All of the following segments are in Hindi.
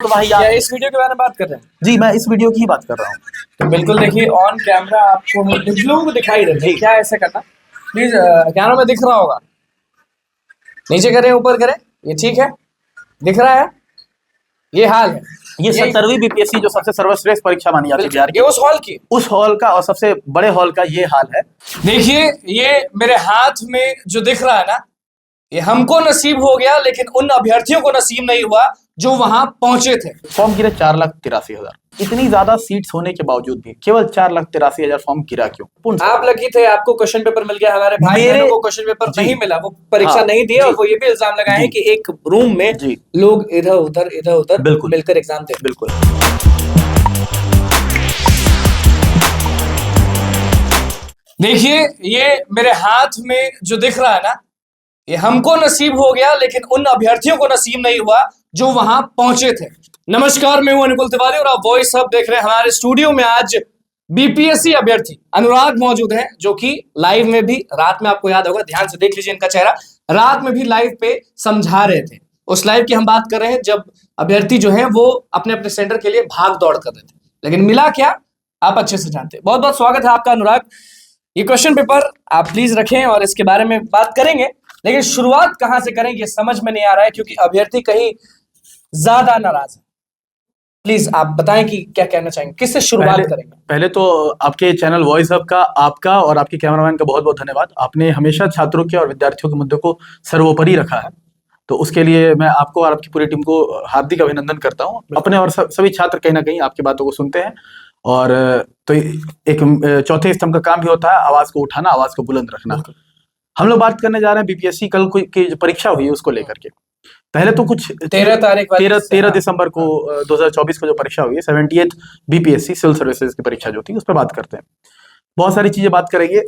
वाहियात। क्या इस वीडियो के बारे में बात कर रहे हैं? जी, मैं इस वीडियो की ही बात कर रहा हूँ। तो बिल्कुल देखिए, ऑन कैमरा आपको लोगों को दिखाई दे रहा है। क्या ऐसा करना प्लीज, कैमरा में दिख रहा होगा, नीचे करें ऊपर करें, ये ठीक है, दिख रहा है, ये हाल है। ये 70वीं बीपीएससी जो सबसे सर्वश्रेष्ठ परीक्षा मानी जाती है बिहार की, ये उस हॉल की, उस हॉल का और सबसे बड़े हॉल का ये हाल है। देखिए ये मेरे हाथ में जो दिख रहा है ना, ये हमको नसीब हो गया, लेकिन उन अभ्यर्थियों को नसीब नहीं हुआ जो वहां पहुंचे थे। फॉर्म गिरे 4,83,000। इतनी ज्यादा सीट्स होने के बावजूद भी केवल 4,83,000 फॉर्म गिरा क्यों? आप लकी थे, आपको क्वेश्चन पेपर मिल गया। हमारे भाई बहनों को क्वेश्चन पेपर नहीं मिला, वो परीक्षा नहीं दी, और वो ये भी इल्जाम लगाए हैं कि एक रूम में लोग इधर उधर मिलकर एग्जाम दे। बिल्कुल। देखिए ये मेरे हाथ में जो दिख रहा है ना, ये हमको नसीब हो गया, लेकिन उन अभ्यर्थियों को नसीब नहीं हुआ जो वहां पहुंचे थे। नमस्कार, मैं हूं अनुकुल तिवारी और आप वॉइस हब देख रहे हैं। हमारे स्टूडियो में आज बीपीएससी अभ्यर्थी अनुराग मौजूद हैं, जो कि लाइव में भी, रात में आपको याद होगा, ध्यान से देख लीजिए इनका चेहरा, रात में भी लाइव पे समझा रहे थे। उस लाइव की हम बात कर रहे हैं जब अभ्यर्थी जो है वो अपने अपने सेंटर के लिए भाग दौड़ कर रहे थे, लेकिन मिला क्या आप अच्छे से जानते हैं। बहुत बहुत स्वागत है आपका अनुराग। ये क्वेश्चन पेपर आप प्लीज रखें और इसके बारे में बात करेंगे, लेकिन शुरुआत कहां से करें ये समझ में नहीं आ रहा है, क्योंकि अभ्यर्थी कहीं ज्यादा नाराज है। प्लीज आप बताएं कि क्या कहना चाहेंगे, किससे शुरुआत करेंगे? पहले तो आपके चैनल वॉइस हब का, आपका और आपके कैमरामैन का बहुत बहुत धन्यवाद। आपने हमेशा छात्रों के और विद्यार्थियों के मुद्दों को सर्वोपरि रखा है, तो उसके लिए मैं आपको और आपकी पूरी टीम को हार्दिक अभिनंदन करता हूँ। अपने और सभी छात्र कहीं ना कहीं आपकी बातों को सुनते हैं, और तो एक चौथे स्तंभ का काम भी होता है आवाज को उठाना, आवाज को बुलंद रखना। हम लोग बात करने जा रहे हैं बीपीएससी कल की जो परीक्षा हुई उसको लेकर के। पहले तो कुछ 13 दिसंबर को 2024 को जो परीक्षा हुई है, 78th बीपीएससी सिविल सर्विसेज की परीक्षा जो थी, उस पर बात करते हैं। बहुत सारी चीजें बात करेंगे।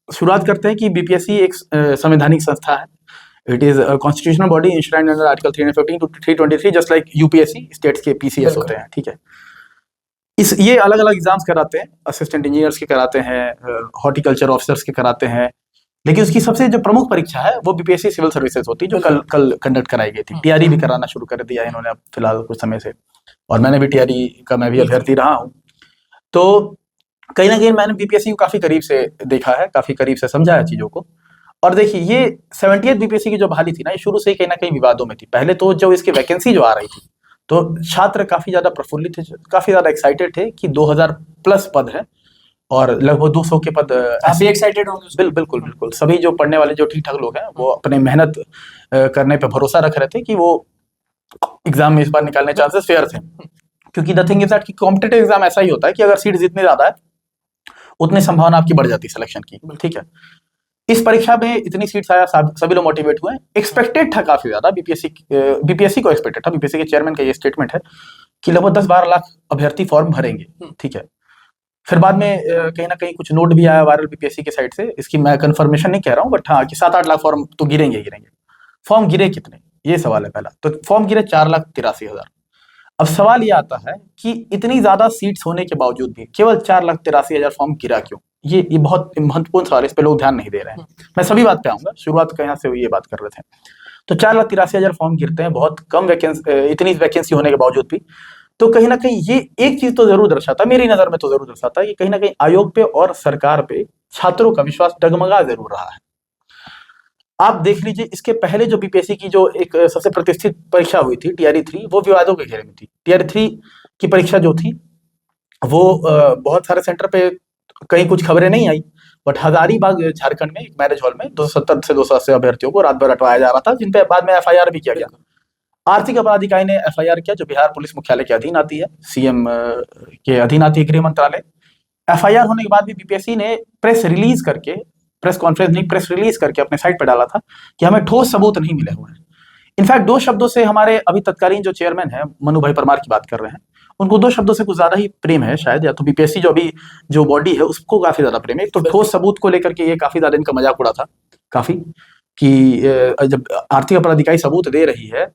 शुरुआत करते हैं कि बीपीएससी एक संवैधानिक संस्था है। It is constitutional body enshrined under article 315 to 323, just like UPSC states के पीसीएस होते हैं, ठीक है। ये अलग अलग एग्जाम्स कराते हैं, असिस्टेंट इंजीनियर्स के कराते हैं, हॉर्टिकल्चर ऑफिसर्स के कराते हैं, लेकिन उसकी सबसे जो प्रमुख परीक्षा है वो बीपीएससी सिविल सर्विसेज होती है, जो कल कंडक्ट कराई गई थी। टीआरई भी कराना शुरू कर दिया है इन्होंने अब फिलहाल कुछ समय से, और मैंने भी टीआरई का मैं भी अभ्यर्थी रहा हूँ। तो कहीं ना कहीं मैंने बीपीएससी को काफी करीब से देखा है, काफी करीब से समझा है चीजों को। और देखिए ये 70th बीपीएससी की जो बहाली थी ना, ये शुरू से ही कहीं ना कहीं विवादों में थी। पहले तो जब इसकी वैकेंसी जो आ रही थी तो छात्र काफी ज्यादा प्रफुल्लित थे, काफी ज्यादा एक्साइटेड थे कि 2000 प्लस पद है और लगभग 200 के पद। काफी एक्साइटेड होंगे। बिल्कुल बिल्कुल। सभी जो पढ़ने वाले जो ठीक ठाक लोग हैं वो अपने मेहनत करने पे भरोसा रख रहे थे कि वो एग्जाम में इस बार निकालने चांसेस फेयर थे, क्योंकि द थिंग इज दैट कि कॉम्पिटिटिव एग्जाम ऐसा ही होता है कि अगर सीट जितनी ज्यादा है उतनी संभावना आपकी बढ़ जाती है सिलेक्शन की, ठीक है। इस परीक्षा में इतनी सीट्स आया, सभी लोग मोटिवेट हुए। एक्सपेक्टेड था काफी ज्यादा, बीपीएससी को एक्सपेक्टेड था, बीपीएससी के चेयरमैन का ये स्टेटमेंट है कि लगभग 10-12 लाख अभ्यर्थी फॉर्म भरेंगे, ठीक है। फिर बाद में कहीं ना कहीं कुछ नोट भी आया वायरल बीपीएससी के साइड से, इसकी मैं कंफर्मेशन नहीं कह रहा हूँ, बट हाँ कि 7-8 लाख फॉर्म तो गिरेंगे। फॉर्म गिरे कितने, ये सवाल है पहला। तो फॉर्म गिरे 4,83,000। अब सवाल ये आता है कि इतनी ज्यादा सीट्स होने के बावजूद भी केवल 4,83,000 फॉर्म गिरा क्यों? ये बहुत महत्वपूर्ण सवाल है, इस पे लोग ध्यान नहीं दे रहे हैं। मैं सभी बात पे आऊंगा, शुरुआत कहाँ से हुई ये बात कर रहे थे। तो 4,83,000 फॉर्म गिरते हैं, बहुत कम वैकेंसी, इतनी वैकेंसी होने के बावजूद भी। तो कहीं ना कहीं ये एक चीज तो जरूर दर्शाता, मेरी नजर में तो जरूर दर्शाता है कि कहीं ना कहीं आयोग पे और सरकार पे छात्रों का विश्वास डगमगा जरूर रहा है। आप देख लीजिए, इसके पहले जो बीपीएससी की जो एक सबसे प्रतिष्ठित परीक्षा हुई थी टीआरई 3, वो विवादों के घेरे में थी। टीआरई 3 की परीक्षा जो थी वो बहुत सारे सेंटर पे कहीं कुछ खबरें नहीं आई, बट हजारीबाग झारखंड में एक मैरिज हॉल में 270 से 280 अभ्यर्थियों को रात भर रटवाया जा रहा था, जिन पे बाद में एफआईआर भी किया गया। आर्थिक अपराध इकाई ने एफआईआर किया, जो बिहार पुलिस मुख्यालय के अधीन आती है, सीएम के अधीन आती है, गृह मंत्रालय। एफआईआर होने के बाद भी बीपीएससी ने प्रेस रिलीज करके, प्रेस कॉन्फ्रेंस नहीं, प्रेस रिलीज करके अपने साइट पर डाला था कि हमें ठोस सबूत नहीं मिले हुए हैं। इनफैक्ट 2 शब्दों से हमारे अभी तत्कालीन जो चेयरमैन है मनु भाई परमार की बात कर रहे हैं, उनको 2 शब्दों से कुछ ज्यादा ही प्रेम है शायद, या तो बीपीएससी जो अभी जो बॉडी है उसको काफी ज्यादा प्रेम है। तो ठोस सबूत को लेकर के ये काफी ज्यादा इनका मजाक उड़ा था काफी, कि जब आर्थिक अपराध इकाई सबूत दे रही है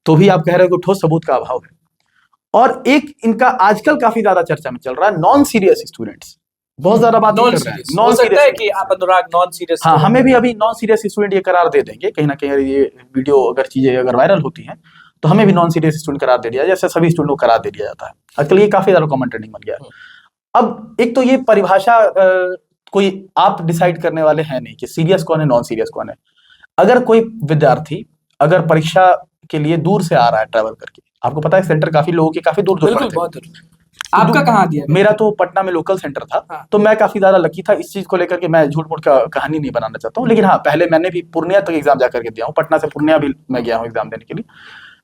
तो भी आप कह रहे हो कि ठोस सबूत का अभाव है। और एक इनका आजकल काफी ज्यादा चर्चा में चल रहा है, नॉन सीरियस स्टूडेंट्स, बहुत ज्यादा बात कर रहे हैं। नॉन सीरियस कि आप अनुराग नॉन सीरियस, हाँ, हमें भी अभी नॉन सीरियस स्टूडेंट ये करार दे देंगे कहीं ना कहीं। ये वीडियो अगर चीजें अगर वायरल होती हैं तो हमें भी नॉन सीरियस स्टूडेंट करार दे दिया, जैसे सभी स्टूडेंट को करार दे दिया जाता है। आजकल ये काफी ज्यादा कॉमन ट्रेंडिंग बन गया है। अब एक तो ये परिभाषा कोई आप डिसाइड करने वाले हैं नहीं कि सीरियस कौन है, नॉन सीरियस कौन है। अगर कोई विद्यार्थी अगर परीक्षा के लिए दूर से आ रहा है ट्रैवल करके, आपको पता है सेंटर काफी लोगों के काफी दूर दूर बिल्कुल, पड़ते हैं। बहुत दूर। आपका कहाँ दिया गया? मेरा तो पटना में लोकल सेंटर था। हाँ। तो मैं काफी ज्यादा लकी था इस चीज को लेकर के। मैं झूठ मूठ का कहानी नहीं बनाना चाहता हूँ, लेकिन हाँ, पहले मैंने भी पूर्णिया तक एग्जाम जा करके दिया हूँ। पटना से पूर्णिया भी मैं गया हूँ एग्जाम देने के लिए।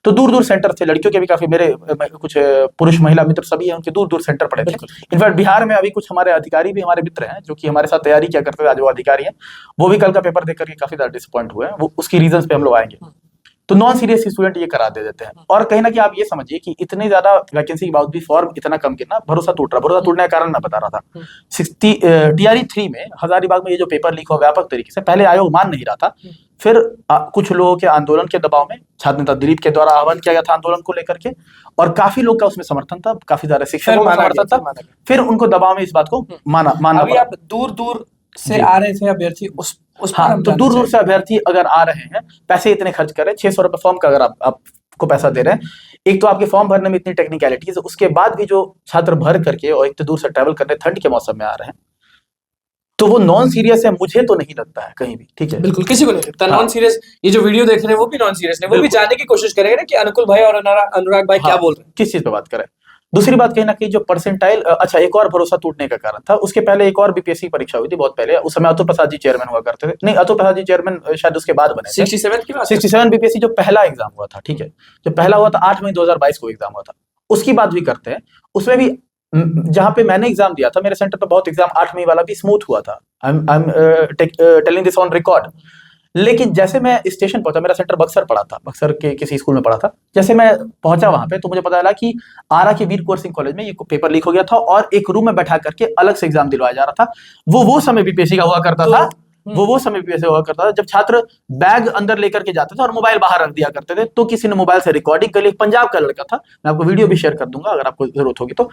तो दूर दूर सेंटर थे, लड़कियों के भी काफी, मेरे कुछ पुरुष महिला मित्र सभी हैं, उनके दूर दूर सेंटर पड़े थे। इनफैक्ट बिहार में अभी कुछ हमारे अधिकारी भी हमारे मित्र हैं जो कि हमारे साथ तैयारी किया करते थे, आज वो अधिकारी हैं। वो भी कल का पेपर देख करके काफी ज्यादा डिसअपॉइंट हुए हैं। वो उसकी रीजंस पे हम लोग आएंगे। तो नॉन सीरियस स्टूडेंट ये करा दे देते हैं। और कहीं ना कहीं आप ये समझिए कि इतने ज्यादा वैकेंसी के बावजूद भी फॉर्म इतना कम गिरना, भरोसा टूट रहा। भरोसा टूटने का कारण मैं बता रहा था। 60 TRE 3 में हजारीबाग में ये जो पेपर लीक हुआ व्यापक तरीके से, पहले आयोग मान नहीं रहा था। फिर कुछ लोगों के आंदोलन के दबाव में, छात्र नेता दिलीप के द्वारा आह्वान किया गया था आंदोलन को लेकर के, और काफी लोग का उसमें समर्थन था, काफी ज्यादा शिक्षकों का समर्थन था। फिर उनको दबाव में इस बात को मानना अभी आप दूर दूर से आ रहे थे अभ्यर्थी, उस हाँ, तो दूर दूर से अभ्यर्थी अगर आ रहे हैं, पैसे इतने खर्च कर रहे हैं, 600 रुपए फॉर्म का अगर आपको पैसा दे रहे हैं, एक तो आपके फॉर्म भरने में इतनी टेक्निकलिटीज, उसके बाद भी जो छात्र भर करके और इतने दूर से ट्रैवल करने ठंड के मौसम में आ रहे हैं, तो वो नॉन सीरियस है, मुझे तो नहीं लगता है कहीं भी। ठीक है, बिल्कुल किसी को नहीं लगता नॉन सीरियस। ये जो वीडियो देख रहे हैं वो भी नॉन सीरियस नहीं, वो भी जानने की कोशिश करेंगे ना कि अनुकुल भाई और अनुराग भाई क्या बोल रहे हैं, किस चीज पे बात करें। दूसरी बात कहीं ना कहीं जो परसेंटाइल, अच्छा एक और भरोसा टूटने का कारण था, उसके पहले एक और बीपीएससी परीक्षा हुई थी बहुत पहले। उस समय अतुल प्रसाद जी चेयरमैन हुआ करते थे। नहीं, अतुल प्रसाद जी चेयरमैन शायद उसके बाद बने थे। 67 की बात, 67 बीपीएससी जो पहला एग्जाम हुआ था। ठीक है, जो पहला हुआ था 8 मई 2022 को एग्जाम हुआ था। उसकी बात भी करते हैं। उसमें भी जहां पे मैंने एग्जाम दिया था, मेरे सेंटर पे बहुत एग्जाम 8 मई वाला भी स्मूथ हुआ था। I am telling this on record. लेकिन जैसे मैं स्टेशन पहुंचा, मेरा सेंटर बक्सर पड़ा था, बक्सर के किसी स्कूल में पढ़ा था। जैसे मैं पहुंचा वहां पे, तो मुझे पता चला कि आरा के वीर कुंवर सिंह कॉलेज में ये पेपर लीक हो गया था और एक रूम में बैठा करके अलग से एग्जाम दिलवाया जा रहा था। वो समय बीपीएससी का हुआ करता था। वो समय बीपीएससी हुआ करता था जब छात्र बैग अंदर लेकर के जाते थे और मोबाइल बाहर रख दिया करते थे। तो किसी ने मोबाइल से रिकॉर्डिंग कर ली। पंजाब का लड़का था, मैं आपको वीडियो भी शेयर कर दूंगा अगर आपको जरूरत होगी तो।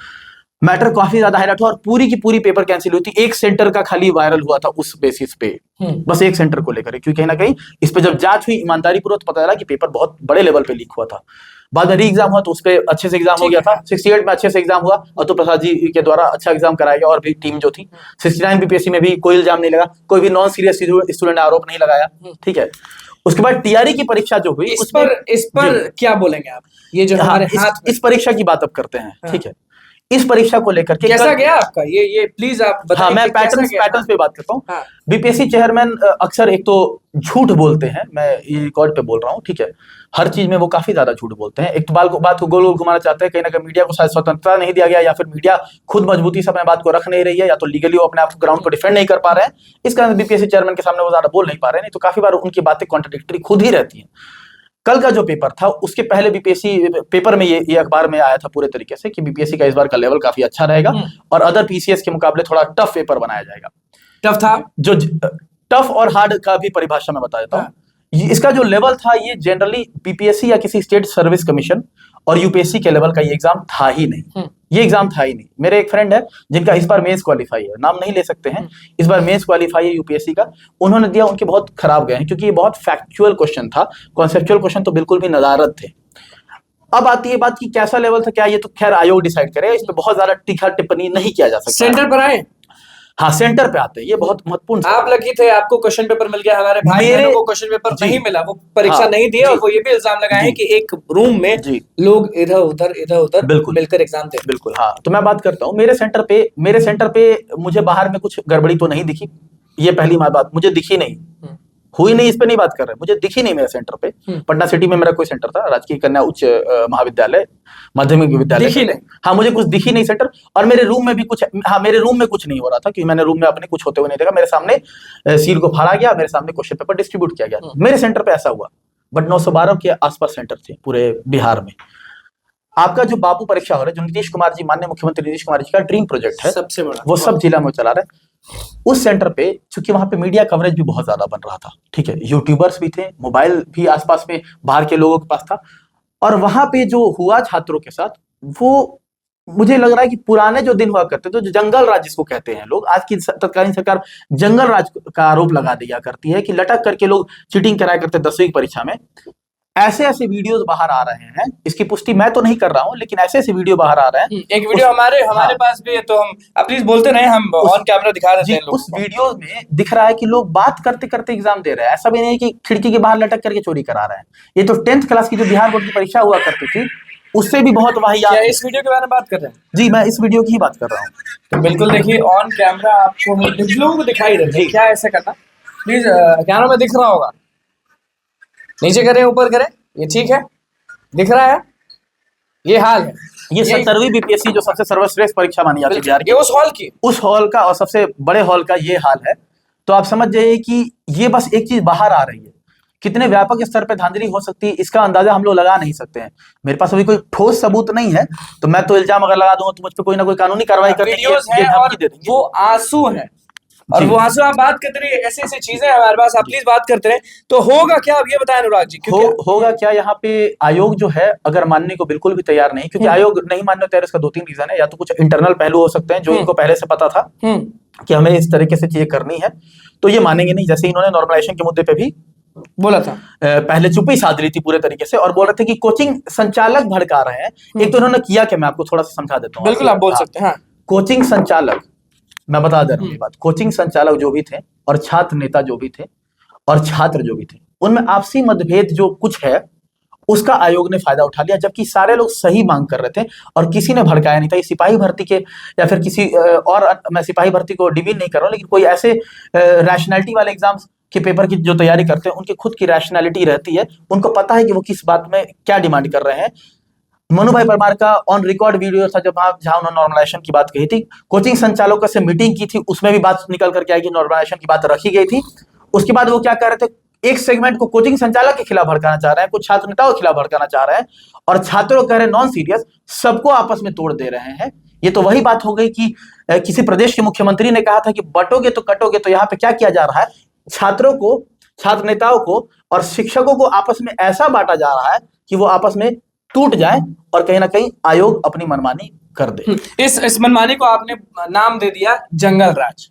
मैटर काफी ज्यादा हाईलाइट हुआ और पूरी की पूरी पेपर कैंसिल हुई थी। एक सेंटर का खाली वायरल हुआ था उस बेसिस पे, बस एक सेंटर को लेकर, क्योंकि कहीं ना कहीं इस पे जब जांच हुई ईमानदारी पूर्वक, तो पता चला कि पेपर बहुत बड़े लेवल पे लीक हुआ था। बाद में री एग्जाम हुआ तो उस पर अच्छे से एग्जाम हो गया था। 68 में अच्छे से एग्जाम हुआ, अतुल प्रसाद जी के द्वारा अच्छा एग्जाम कराया गया और भी टीम जो थी। 69 बीपीएससी में भी कोई इल्जाम नहीं लगा, कोई भी नॉन सीरियस स्टूडेंट ने आरोप नहीं लगाया। ठीक है, उसके बाद टीआरई की परीक्षा जो हुई, इस पर क्या बोलेंगे आप? ये जो हमारे हाथ इस परीक्षा की बात अब करते हैं। ठीक है, इस परीक्षा को लेकर के कैसा गया आपका, ये प्लीज आप बताइए। हाँ, मैं पैटर्न्स पे बात करता हूँ। हाँ। बीपीएससी चेयरमैन अक्सर एक तो झूठ बोलते हैं, मैं ये रिकॉर्ड पे बोल रहा हूँ। ठीक है, हर चीज में वो काफी ज्यादा झूठ बोलते हैं। एक तो बात को गोल गोल घुमाना चाहते हैं, कहीं ना कहीं मीडिया को शायद स्वतंत्रता नहीं दिया गया, या फिर मीडिया खुद मजबूती से अपने बात को रख नहीं रही है, या तो लीगली वो अपने आप ग्राउंड को डिफेंड नहीं कर पा रहे हैं। इस कारण बीपीएससी चेयरमैन के सामने वो ज्यादा बोल नहीं पा रहे हैं। नहीं तो काफी बार उनकी बातें कॉन्ट्रडिक्टरी खुद ही रहती है। कल का जो पेपर था, उसके पहले बीपीएससी पेपर में ये अखबार में आया था पूरे तरीके से कि बीपीएससी का इस बार का लेवल काफी अच्छा रहेगा और अदर पीसीएस के मुकाबले थोड़ा टफ पेपर बनाया जाएगा। टफ था, जो टफ और हार्ड का भी परिभाषा मैं बता देता हूँ। इसका जो लेवल था, ये जनरली बीपीएससी या किसी स्टेट सर्विस कमीशन और यूपीएससी के लेवल का ये एग्जाम था ही नहीं। ये एग्जाम था ही नहीं। मेरे एक फ्रेंड है जिनका इस बार मेंस क्वालिफाई है, नाम नहीं ले सकते हैं, इस बार मेंस क्वालिफाई है यूपीएससी का। उन्होंने दिया, उनके बहुत खराब गए हैं क्योंकि ये बहुत फैक्चुअल क्वेश्चन था। कॉन्सेप्चुअल क्वेश्चन तो बिल्कुल भी नदारद थे। अब आती है बात कि कैसा लेवल था, क्या ये तो खैर आयोग डिसाइड करेगा, इस पे बहुत ज्यादा तीखा टिप्पणी नहीं किया जा सकता। सेंटर पर आए, हाँ सेंटर पे आते हैं, ये बहुत महत्वपूर्ण। आप लकी थे, आपको क्वेश्चन पेपर मिल गया। हमारे भाई बहनों को क्वेश्चन पेपर नहीं मिला, वो परीक्षा नहीं दी। और वो ये भी इल्जाम लगाए हैं कि एक रूम में लोग इधर उधर बिल्कुल मिलकर एग्जाम दे। बिल्कुल, हाँ। तो मैं बात करता हूँ मेरे सेंटर पे मुझे बाहर में कुछ गड़बड़ी तो नहीं दिखी। ये पहली बात मुझे दिखी नहीं, हुई नहीं, इस पे नहीं बात कर रहे, मुझे दिखी नहीं मेरे सेंटर पे। पटना सिटी में मेरा कोई सेंटर था, राजकीय कन्या उच्च महाविद्यालय माध्यमिक विद्यालय, दिखी नहीं। हाँ, मुझे कुछ दिखी नहीं सेंटर। और मेरे रूम में भी कुछ, हाँ, मेरे रूम में कुछ नहीं हो रहा था क्योंकि मैंने रूम में अपने कुछ होते हुए नहीं देखा। मेरे सामने सील को फाड़ा गया, मेरे सामने क्वेश्चन पेपर डिस्ट्रीब्यूट किया गया, मेरे सेंटर पे ऐसा हुआ। बट 912 के आसपास सेंटर थे पूरे बिहार में। आपका जो बापू परीक्षा हो रहा है, जो नीतीश कुमार जी, माननीय मुख्यमंत्री नीतीश कुमार जी का ड्रीम प्रोजेक्ट है, सबसे बड़ा, वो सब जिला में चला रहा है। उस सेंटर पे चूंकि वहां पे मीडिया कवरेज भी बहुत ज्यादा बन रहा था। ठीक है, यूट्यूबर्स भी थे, मोबाइल भी आसपास में बाहर के लोगों के पास था। और वहां पे जो हुआ छात्रों के साथ, वो मुझे लग रहा है कि पुराने जो दिन हुआ करते थे, जो जंगल राज जिसको कहते हैं लोग, आज की तत्कालीन सरकार जंगल राज का आरोप लगा दिया करती है कि लटक करके लोग चीटिंग कराया करते 10वीं की परीक्षा में। ऐसे ऐसे वीडियोस बाहर आ रहे हैं, इसकी पुष्टि मैं तो नहीं कर रहा हूं, लेकिन ऐसे ऐसे वीडियो बाहर आ रहे हैं। एक वीडियो हमारे हाँ, पास भी है, तो हम आप प्लीज बोलते रहे, हम ऑन कैमरा दिखा देते जी, हैं लोगों उस को। वीडियो में दिख रहा है कि लोग बात करते करते एग्जाम दे रहे हैं। ऐसा भी नहीं है कि खिड़की के बाहर लटक करके चोरी करा रहे हैं। ये तो 10th क्लास की जो बिहार बोर्ड की परीक्षा हुआ करती थी, उससे भी बहुत वाहियात क्या है। इस वीडियो के बारे में बात कर रहे हैं? जी, मैं इस वीडियो की ही बात कर रहा हूँ। तो बिल्कुल देखिए, ऑन कैमरा आपको लोगों को दिखाई देते हैं। क्या ऐसे करना प्लीज, कैमरा में दिख रहा होगा, नीचे करें ऊपर करें, ये ठीक है, दिख रहा है, ये हाल है। ये 70वीं बीपीएससी जो सबसे सर्वश्रेष्ठ परीक्षा मानी जाती है बिहार ये की, उस हॉल की, उस हॉल का और सबसे बड़े हॉल का ये हाल है। तो आप समझ जाइए कि ये बस एक चीज बाहर आ रही है। कितने व्यापक स्तर पे धांधली हो सकती है, इसका अंदाजा हम लोग लगा नहीं सकते हैं। मेरे पास अभी कोई ठोस सबूत नहीं है, तो मैं तो इल्जाम अगर लगा दूंगा तो मुझ पर कोई ना कोई कानूनी कार्रवाई करने की वीडियोस ये हैं धमकी और दे देंगे। वो आंसू हैं, और जी। वो आंसू आप बात करते रहिए, ऐसी ऐसी चीजें हमारे पास, आप प्लीज बात करते रहे। तो होगा क्या, अब ये बताएं अनुराग जी, क्योंकि होगा क्या, यहाँ पे आयोग जो है अगर मानने को बिल्कुल भी तैयार नहीं, क्योंकि आयोग नहीं मानने को तैयार, इसका 2-3 रीजन है। या तो कुछ इंटरनल पहलू हो सकते हैं जो इनको पहले से पता था कि हमें इस तरीके से चीजें करनी है, तो ये मानेंगे नहीं। जैसे इन्होंने नॉर्मलाइजेशन के मुद्दे पे भी बोला था, पहले चुप्पी साध ली थी पूरे तरीके से, और बोल रहे थे कि कोचिंग संचालक भड़का रहे हैं। एक तो इन्होंने किया क्या, मैं आपको थोड़ा सा समझा देता हूँ। बिल्कुल आप बोल सकते हैं। हाँ, कोचिंग संचालक, मैं बता दे रहा हूँ ये बात, कोचिंग संचालक जो भी थे और छात्र नेता जो भी थे और छात्र जो भी थे, उनमें आपसी मतभेद जो कुछ है उसका आयोग ने फायदा उठा लिया, जबकि सारे लोग सही मांग कर रहे थे और किसी ने भड़काया नहीं था। ये सिपाही भर्ती के या फिर किसी और, मैं सिपाही भर्ती को डिमीन नहीं कर रहा हूँ, लेकिन कोई ऐसे रैशनैलिटी वाले एग्जाम्स के पेपर की जो तैयारी करते हैं, उनकी खुद की रैशनैलिटी रहती है, उनको पता है कि वो किस बात में क्या डिमांड कर रहे हैं। मनु भाई परमार का ऑन रिकॉर्ड वीडियो था जहां उन्होंने नॉर्मलाइजेशन की बात कही थी। कोचिंग संचालकों से मीटिंग की थी, उसमें भी बात निकल करके आई कि नॉर्मलाइजेशन की बात रखी गई थी। उसके बाद वो क्या कर रहे थे, एक सेगमेंट को कोचिंग संचालक के खिलाफ भड़काना चाह रहे हैं, कुछ छात्र नेताओं के खिलाफ भड़काना चाह रहे हैं, और छात्रों को कह रहे हैं नॉन सीरियस, सबको आपस में तोड़ दे रहे हैं। ये तो वही बात हो गई कि किसी प्रदेश के मुख्यमंत्री ने कहा था कि बटोगे तो कटोगे। तो यहाँ पे क्या किया जा रहा है, छात्रों को, छात्र नेताओं को और शिक्षकों को आपस में ऐसा बांटा जा रहा है कि वो आपस में टूट जाए और कहीं ना कहीं आयोग अपनी मनमानी कर दे। इस मनमानी को आपने नाम दे दिया जंगल राज।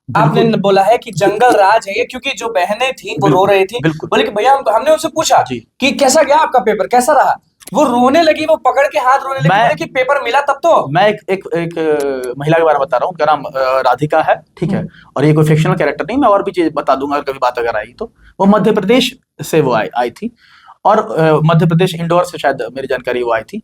आपने बोला है कि जंगल राज है ये, क्योंकि जो बहनें थी वो रो रही थी, बोले कि भैया, हमने उनसे पूछा कि कैसा गया आपका पेपर, कैसा रहा, वो रोने लगी, वो पकड़ के हाथ रोने लगी, बोले कि पेपर मिला तब तो। मैं एक महिला के बारे में बता रहा हूँ, उनका नाम राधिका है, ठीक है, और ये कोई फिक्शनल कैरेक्टर नहीं, मैं और भी चीज बता दूंगा कभी बात अगर आई तो। वो मध्य प्रदेश से वो आई थी, और मध्य प्रदेश इंदौर से शायद मेरी जानकारी वो आई थी।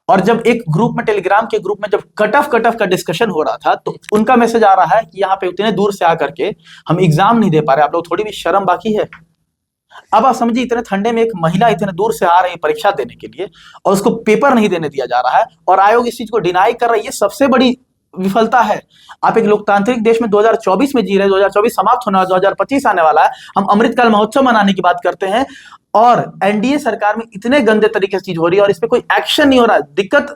और जब एक ग्रुप में, टेलीग्राम के ग्रुप में जब कट ऑफ का डिस्कशन हो रहा था, तो उनका मैसेज आ रहा है कि यहाँ पे उतने दूर से आकर के हम एग्जाम नहीं दे पा रहे, आप लोग थोड़ी भी शर्म बाकी है। अब आप समझिए, इतने ठंडे में एक महिला इतने दूर से आ रही है परीक्षा देने के लिए, और उसको पेपर नहीं देने दिया जा रहा है, और आयोग इस चीज को डिनाई कर रहा है। ये सबसे बड़ी विफलता है। आप एक लोकतांत्रिक देश में 2024 में जी रहे हैं, 2024 समाप्त होने वाला, 2025 आने वाला है, हम अमृतकाल महोत्सव मनाने की बात करते हैं, और एनडीए सरकार में इतने गंदे तरीके से चीज हो रही है और इस पे कोई एक्शन नहीं हो रहा है। दिक्कत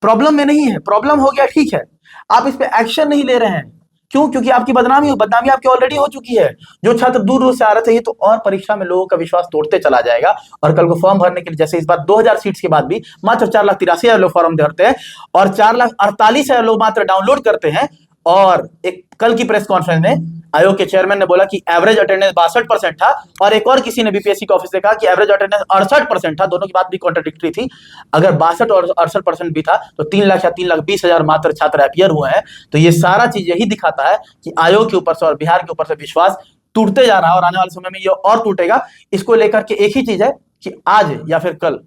प्रॉब्लम में नहीं है, प्रॉब्लम हो गया ठीक है, आप इस पे एक्शन नहीं ले रहे हैं। क्यों? क्योंकि आपकी बदनामी आपकी ऑलरेडी हो चुकी है। जो छात्र दूर दूर से आ रहे थे, ये तो और परीक्षा में लोगों का विश्वास तोड़ते चला जाएगा, और कल को फॉर्म भरने के लिए, जैसे इस बार 2000 सीट्स के बाद भी मात्र 4,83,000 लोग फॉर्म भरते हैं और 4,48,000 लोग मात्र डाउनलोड करते हैं। और एक कल की प्रेस कॉन्फ्रेंस में आयोग के चेयरमैन ने बोला कि एवरेज अटेंडेंस 62% था, और एक और किसी ने बीपीएससी के ऑफिस से कहा कि एवरेज अटेंडेंस 68% था। दोनों की बात भी कॉन्ट्राडिक्टरी थी। अगर 62 और 68% भी था तो 3 लाख या 3,20,000 मात्र छात्र अपीयर हुए हैं। तो ये सारा चीज यही दिखाता है कि आयोग के ऊपर से और बिहार के ऊपर से विश्वास टूटते जा रहा है, और आने वाले समय में ये और टूटेगा। इसको लेकर के एक ही चीज है कि आज या फिर कल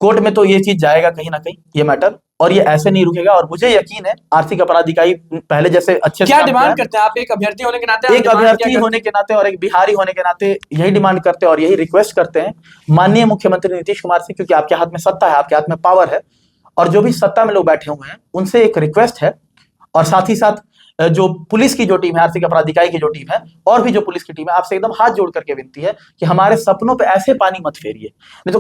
कोर्ट में तो ये चीज जाएगा कहीं ना कहीं, ये मैटर, और ये ऐसे नहीं रुकेगा। और मुझे यकीन है आर्थिक अपराध इकाई पहले जैसे अच्छे क्या डिमांड करते हैं आप एक अभ्यर्थी होने के नाते? एक अभ्यर्थी होने के नाते और एक बिहारी होने के नाते यही डिमांड करते हैं और यही रिक्वेस्ट करते हैं माननीय मुख्यमंत्री नीतीश कुमार से, क्योंकि आपके हाथ में सत्ता है, आपके हाथ में पावर है, और जो भी सत्ता में लोग बैठे हुए हैं उनसे एक रिक्वेस्ट है, और साथ ही साथ जो पुलिस की जो टीम है, आर्थिक अपराध इकाई की जो टीम है, और भी जो पुलिस की टीम है, आपसे एकदम हाथ जोड़ करके विनती है कि हमारे सपनों पे ऐसे पानी मत फेरिए, नहीं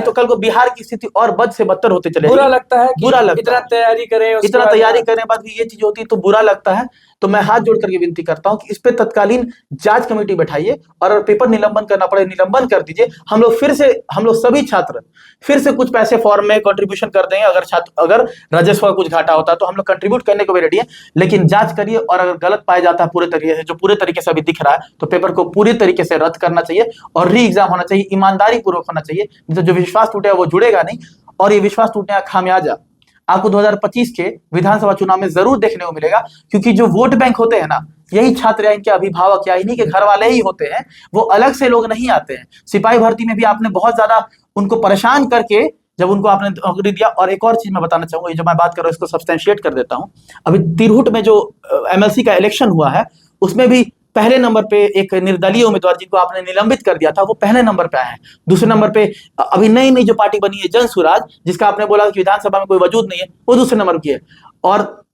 तो कल को बिहार की स्थिति और बद से बदतर होते चले। बुरा लगता है, बुरा लगता इतना तैयारी करें, इतना तैयारी करने के बाद भी ये चीज होती है तो बुरा लगता है। तो मैं हाथ जोड़ करके विनती करता हूं कि इस पे तत्कालीन जांच कमेटी बैठाइए और अगर पेपर निलंबन करना पड़े निलंबन कर दीजिए। हम लोग सभी छात्र फिर से कुछ पैसे फॉर्म में कंट्रीब्यूशन कर देंगे। अगर राजस्व का कुछ घाटा होता है तो हम लोग कंट्रीब्यूट करने को भी रेडी है, लेकिन जांच करिए और अगर गलत पाया जाता है पूरे तरीके से, जो पूरे तरीके से अभी दिख रहा है, तो पेपर को पूरी तरीके से रद्द करना चाहिए और री एग्जाम होना चाहिए, ईमानदारी पूर्वक होना चाहिए। जो विश्वास टूटेगा वो जुड़ेगा नहीं, और ये विश्वास टूटने का खामियाजा आपको 2025 के विधानसभा चुनाव में जरूर देखने को मिलेगा, क्योंकि जो वोट बैंक होते हैं ना, यही छात्र या इनके अभिभावक या इन्हीं के घर वाले ही होते हैं। वो अलग से लोग नहीं आते हैं। सिपाही भर्ती में भी आपने बहुत ज्यादा उनको परेशान करके जब उनको आपने नौकरी दिया। और एक और चीज मैं बताना चाहूंगा, जो मैं बात कर रहा हूँ इसको सब्सटेंशिएट कर देता हूँ। अभी तिरहुट में जो एमएलसी का इलेक्शन हुआ है, उसमें भी पहले नंबर पे एक निर्दलीय उम्मीदवार जिनको आपने निलंबित कर दिया था, वो पहले नंबर पे आए हैं। दूसरे नंबर पे अभी नई नई जो पार्टी बनी है जन सुराज, जिसका आपने बोला कि विधानसभा में कोई वजूद नहीं है, वो दूसरे नंबर की है। और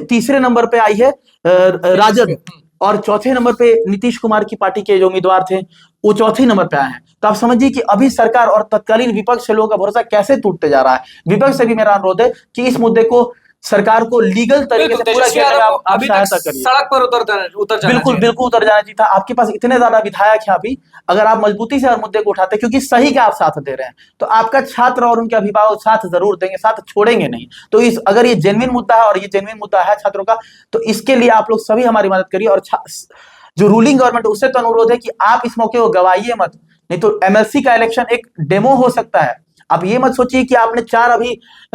तीसरे नंबर पे आई है राजद, और चौथे नंबर पे नीतीश कुमार की पार्टी के जो उम्मीदवार थे वो चौथे नंबर पे आए हैं। तो आप समझिए कि अभी सरकार और तत्कालीन विपक्ष से लोगों का भरोसा कैसे टूटते जा रहा है। विपक्ष से भी मेरा अनुरोध है कि इस मुद्दे को सरकार को लीगल तरीके से पूरा किया जाएगा। आप सहायता करिए। सड़क पर उतर जाना बिल्कुल बिल्कुल उतर जाना चाहिए था। आपके पास इतने ज्यादा विधायक हैं अभी, अगर आप मजबूती से हर मुद्दे को उठाते, क्योंकि सही का आप साथ दे रहे हैं, तो आपका छात्र और उनके अभिभावक साथ जरूर देंगे, साथ छोड़ेंगे नहीं। तो अगर ये जेन्युइन मुद्दा है और ये जेन्युइन मुद्दा है छात्रों का, तो इसके लिए आप लोग सभी हमारी मदद करिए। और जो रूलिंग गवर्नमेंट, उससे तो अनुरोध है कि आप इस मौके को गवाइए मत, नहीं तो एमएलसी का इलेक्शन एक डेमो हो सकता है। आप ये मत सोचिए कि आपने 4 अभी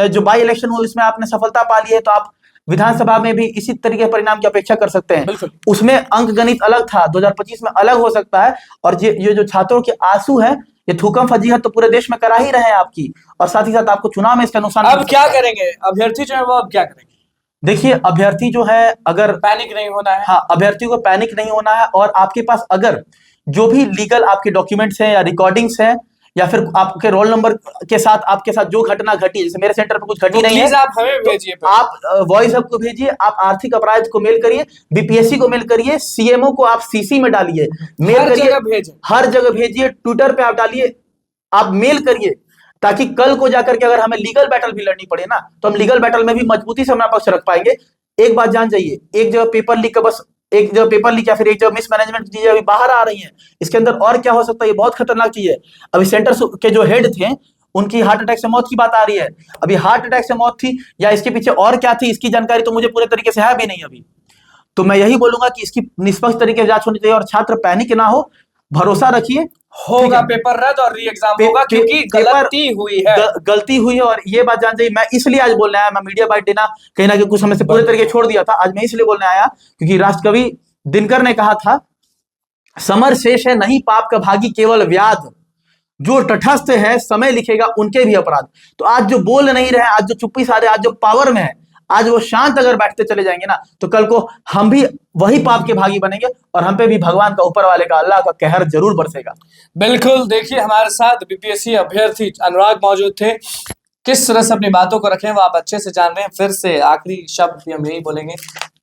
जो बाई इलेक्शन हुआ इसमें आपने सफलता पा ली है तो आप विधानसभा में भी इसी तरीके के परिणाम की अपेक्षा कर सकते हैं। उसमें अंक गणित अलग था, 2025 में अलग हो सकता है। और ये जो छात्रों के आंसू है, ये थूकम फजीहत तो पूरे देश में करा ही रहे हैं आपकी, और साथ ही साथ आपको चुनाव में इसका नुकसान। अब क्या करेंगे अभ्यर्थी जो है वो, अब क्या करेंगे? देखिए, अभ्यर्थी जो है, अगर पैनिक नहीं होना है। हाँ, अभ्यर्थी को पैनिक नहीं होना है। और आपके पास अगर जो भी लीगल आपके डॉक्यूमेंट्स हैं या रिकॉर्डिंग्स हैं, या फिर आपके रोल नंबर के साथ आपके साथ जो घटना घटी, जैसे मेरे सेंटर पे कुछ घटी नहीं है, आप हमें भेजिए, आप वॉइस हब को भेजिए, आप आर्थिक अपराध को मेल करिए, बीपीएससी को मेल करिए, सीएमओ को आप सीसी में डालिए, मेल करिए, हर जगह भेजिए, ट्विटर पे आप डालिए, आप मेल करिए, ताकि कल को जाकर के अगर हमें लीगल बैटल भी लड़नी पड़े ना, तो हम लीगल बैटल में भी मजबूती से अपना पक्ष रख पाएंगे। एक बात जान जाइए, एक जगह पेपर लीक का बस एक जगह पेपर लीक या फिर एक जगह मिसमैनेजमेंट की चीजें अभी बाहर आ रही हैं, इसके अंदर और क्या हो सकता है, ये बहुत खतरनाक चीज है। अभी सेंटर के जो हेड थे उनकी हार्ट अटैक से मौत की बात आ रही है। अभी हार्ट अटैक से मौत थी या इसके पीछे और क्या थी, इसकी जानकारी तो मुझे पूरे तरीके से है भी नहीं अभी। तो मैं यही बोलूंगा कि इसकी निष्पक्ष तरीके से जांच होनी चाहिए और छात्र पैनिक ना हो, भरोसा रखिए, होगा पेपर रद्द और री एग्जाम होगा, क्योंकि गलती हुई है, गलती हुई है। और ये बात जान जाइए, मैं इसलिए आज बोलने आया, मैं मीडिया बाइट देना कहीं ना कहीं कुछ समय से पूरे तरीके छोड़ दिया था, आज मैं इसलिए बोलने आया क्योंकि राष्ट्रकवि दिनकर ने कहा था, समर शेष है नहीं पाप का भागी केवल व्याध, जो तटस्थ है समय लिखेगा उनके भी अपराध। तो आज जो बोल नहीं रहे, आज जो चुप्पी साधे, आज जो पावर में है, आज वो शांत अगर बैठते चले जाएंगे ना, तो कल को हम भी वही पाप के भागी बनेंगे और हम पे भी भगवान का, ऊपर वाले का, अल्लाह का कहर जरूर बरसेगा। बिल्कुल, देखिए हमारे साथ बीपीएससी अभ्यर्थी अनुराग मौजूद थे। किस तरह से अपनी बातों को रखें वो आप अच्छे से जान रहे हैं। फिर से आखिरी शब्द भी हम यही बोलेंगे,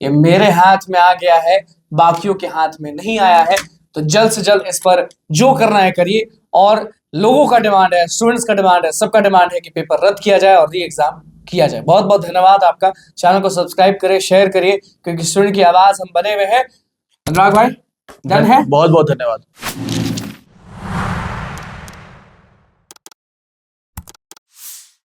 ये मेरे हाथ में आ गया है, बाकियों के हाथ में नहीं आया है। तो जल्द से जल्द इस पर जो करना है करिए। और लोगों का डिमांड है, स्टूडेंट्स का डिमांड है, सबका डिमांड है कि पेपर रद्द किया जाए और री एग्जाम किया जाए। बहुत बहुत धन्यवाद आपका। चैनल को सब्सक्राइब करें, शेयर करिए, क्योंकि स्टूडेंट की आवाज हम बने हुए हैं। अनुराग भाई डन है, बहुत बहुत धन्यवाद।